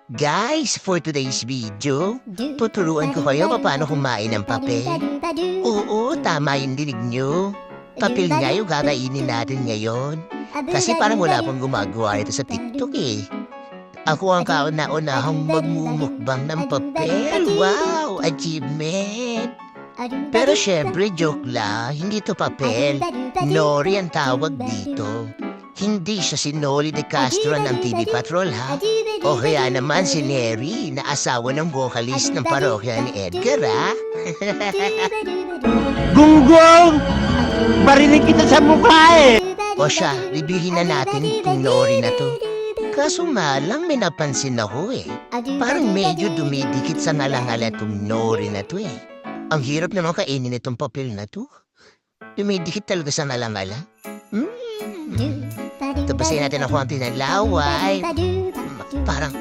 Guys, for today's video, tuturuan ko kayo paano kumain ng papel. Oo, tama yung dinig nyo. Papel nga yung kakainin natin ngayon. Kasi parang wala pang gumagawa ito sa TikTok eh. Ako ang kauna-unahang magmumukbang ng papel. Wow, achievement! Pero syempre, joke lang, hindi to papel. Nori ang tawag dito. Hindi siya si Noli de Castro ng TV Patrol, ha? O kaya naman si Neri, na asawa ng vocalist ng parokya ni Edgar, ha? Gunggong! Barinig kita sa mukha eh! O siya, bibilhin na natin itong Nori na to. Kaso nga lang may napansin ako eh. Parang medyo dumidikit sa ngalangala itong Nori na to eh. Ang hirap naman kainin itong papel na to. Dumidikit talaga sa ngalangala. Tapasin natin ang konti ng laway. Parang